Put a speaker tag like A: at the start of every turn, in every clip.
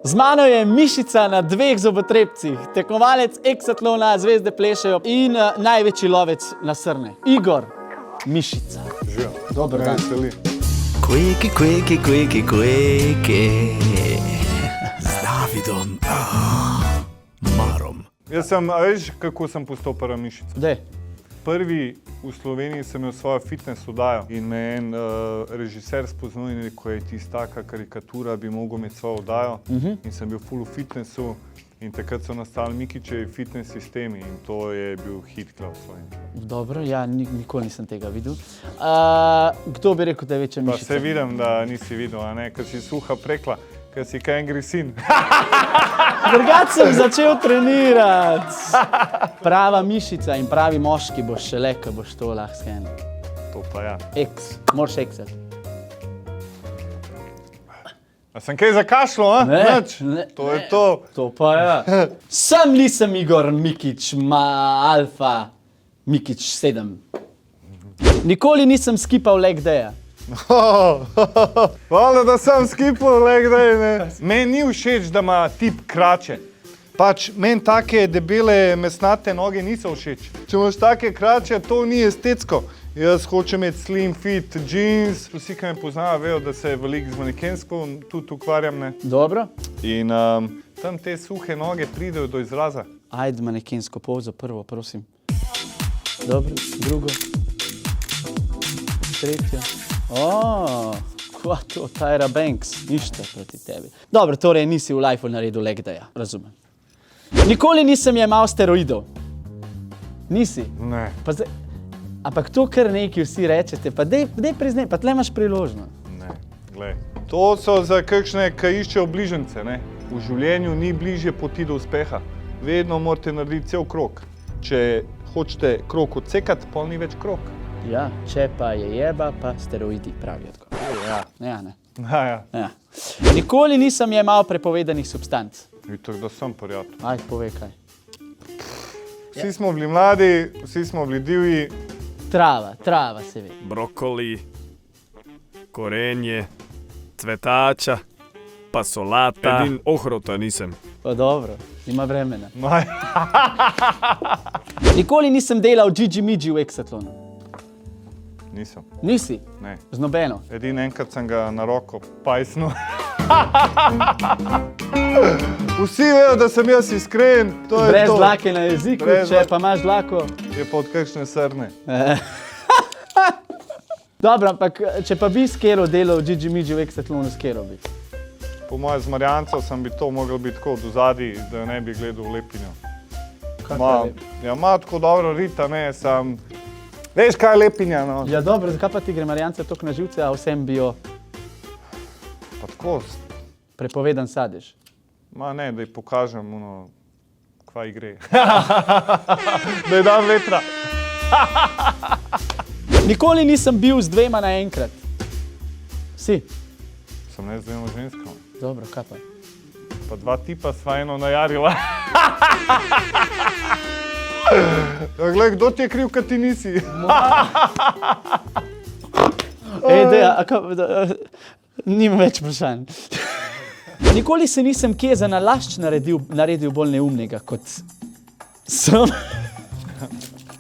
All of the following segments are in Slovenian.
A: Z mano je mišica na 2 zobotrebcih, tekmovalec eksatlona, zvezde plešejo in največji lovec na srne. Igor Mišica.
B: Živijo.
A: Dober dan.
C: Quake. Z Davidom. Marom.
B: Jaz sem, a veš, kako sem postal prva mišica?
A: Dej.
B: Prvi v Sloveniji sem imel svojo fitness oddajo in me je en režiser spoznal in rekel, je tista taka karikatura, bi mogel imeti svojo oddajo. In sem bil full v fitnessu in takrat so nastali Mikičevi fitness sistemi in to je bil hit v Sloveniji.
A: Dobro, ja, nikoli nisem tega videl. Kdo bi rekel, da je večja
B: Pa
A: mišica?
B: se vidim, da nisi videl, a ne, ker si suha prekla, ker si kaj angry sin.
A: Drugače sem začel trenirati. Prava mišica in pravi moški boš šele, ko boš to lahko skenil.
B: To pa ja.
A: Moraš eksati.
B: A sem kaj zakašljal, a? Nič. To je to.
A: To pa ja. Sam nisem Igor Mikić, Alfa Mikić 7. Nikoli nisem skipal leg daya.
B: Hvala, da sem skipal leg day, ne. Meni ni všeč, da ima tip krače. Pač, meni take debele mesnate noge niso všeč. Če imaš take krače, to ni estetsko. Jaz hočem imeti slim fit jeans. Vsi, ki me poznajo, vejo, da se veliko z manekensko tudi ukvarjam, ne.
A: Dobro.
B: In tam te suhe noge pridejo do izraza.
A: Ajde manekensko pozo, prvo, prosim. Dobro, drugo. Tretjo. Kva to, Tyra Banks, ništa proti tebi. Dobro, torej nisi v lifeu naredil leg daya, razumem. Nikoli nisem jemal steroidov. Nisi?
B: Ne.
A: Pa zdaj, ampak to kar neki vsi rečete, pa dej priznaj, pa tle imaš priložnost.
B: Ne, glej. To so za kakšne, ki iščejo bližnjice, ne. V življenju ni bližje poti do uspeha. Vedno morate narediti cel krog. Če hočete krog odsekati, pol ni več krog.
A: Ja, če pa je jeba, pa steroidi, pravi odgovor.
B: Ja.
A: Ja, ne.
B: Ja.
A: Nikoli nisem jemal prepovedanih substanc.
B: Vitok, da sem prijatelj.
A: Aj, povej kaj.
B: Vsi smo bili mladi, vsi smo bili divji.
A: Trava se ve.
C: Brokoli, korenje, cvetača, pa solata. Edin ohrota nisem.
A: Pa dobro, ima vremena.
B: Maj.
A: Nikoli nisem delal džidži-midži v eksatlonu.
B: Nisem,
A: Nisi?
B: ne.
A: Z nobeno.
B: Edino enkrat sem ga na roko pajsnil. Vsi vejo, da sem jaz iskren, to je
A: Brez
B: to.
A: dlake na jeziku,
B: Brez
A: če
B: dlake.
A: pa imaš dlako.
B: Je pa od kakšne srne.
A: Dobro, ampak če pa bi s kero delal džidži-midži v eksatlonu, s kero bi.
B: Po moje z Marjanco sem bi to mogel biti tako do zadaj, da ne bi gledal v lepinjo. Ima tako dobro rita, ne, sam... Veš, kaj je lepinja, no?
A: Ja dobro, zakaj pa ti gre Marjanca toliko na živce, a vsem bi jo
B: Pa tako,
A: prepovedan sadež?
B: ne, da ji pokažem, kva ji gre. Da ji dam vetra.
A: Nikoli nisem bil z 2 naenkrat. Si?
B: Sem ne z 2 ženskama.
A: Dobro, kaj pa?
B: Pa 2 tipa sva eno najarila. Ja, glej, kdo ti je kriv, kad ti nisi?
A: Nimam več vprašanj. Nikoli se nisem kje za nalašč naredil bolj neumnega, kot sem.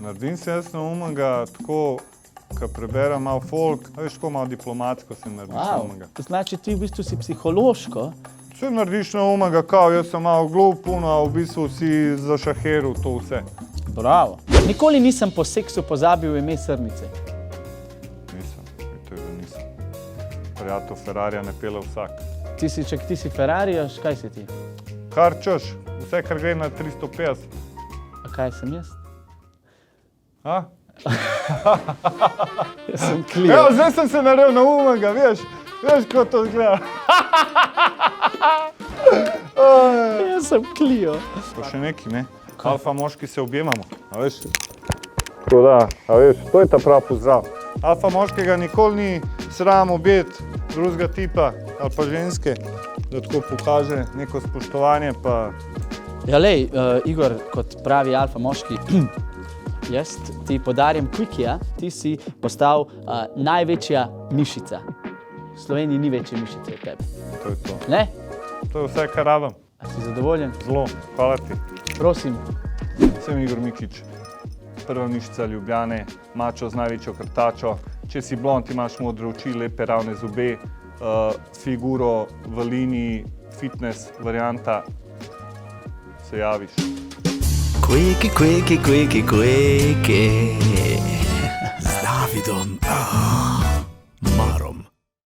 B: Naredim se jaz neumnega tako, ko preberem malo folk, a veš, tako malo diplomatsko se naredim neumnega.
A: Znači ti v bistvu si psihološko.
B: Se narediš neumnega, kao, jaz sem malo glup, a v bistvu si zašaheril to vse.
A: Bravo. Nikoli nisem po seksu pozabil ime srnice.
B: Nisem, vitek, da nisem. Prijatelj Ferrarija ne pele vsak.
A: Ti si Ferrarijaš, kaj si ti?
B: Kar češ, vse kar gre na 350.
A: A kaj sem jaz?
B: A?
A: Jaz sem Clio.
B: Evo, zdaj sem se naredil neumnega, veš, kako to izgleda.
A: Jaz sem Clio.
B: Pa še neki, ne? Alfa moški se objemamo, a veš? Tako da, a veš, to je ta prav pozdrav. Alfa moškega nikoli ni sram objeti drugega tipa ali pa ženske, da tako pokaže neko spoštovanje, pa...
A: Ja, lej, Igor, kot pravi alfa moški, jaz ti podarjam Quickia, ti si postal največja mišica. V Sloveniji ni večje mišice od tebe.
B: To je to.
A: Ne?
B: To To je vse, kar rabim.
A: A si zadovoljen?
B: Zelo, hvala ti.
A: Prosim.
B: Sem Igor Mikić, prva mišica Ljubljane, mačo z največjo krtačo. Če si blond, imaš modre oči, lepe ravne zobe, figuro v liniji, fitness varianta, se javiš.
D: Quickie. Z Davidom.